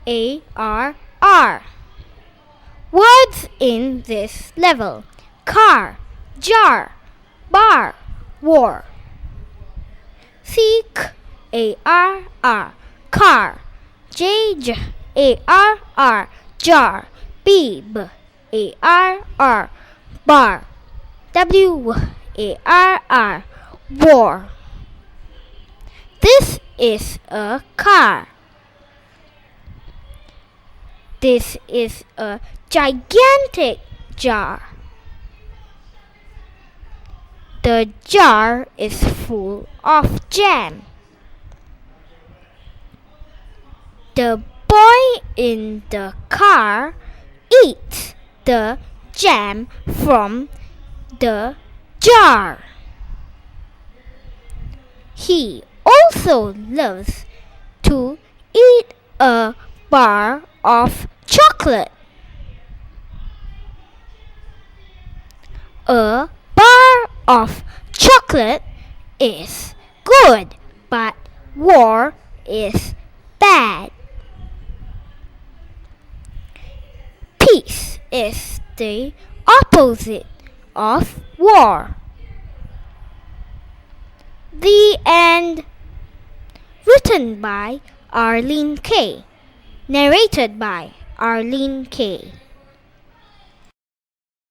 A-R-R. Words in this level: car, jar, bar, war. Seek, A-R-R, car. J-A-R-R, jar. B-A-R-R, bar. W-A-R-R, war. This is a car. This is a gigantic jar. The jar is full of jam. The boy in the car eats the jam from the jar. He also loves to eat a bar of chocolate. A bar of chocolate is good, but war is bad. Peace is the opposite of war. The end. Written by Arlene Kay. Narrated by Arlene Kay.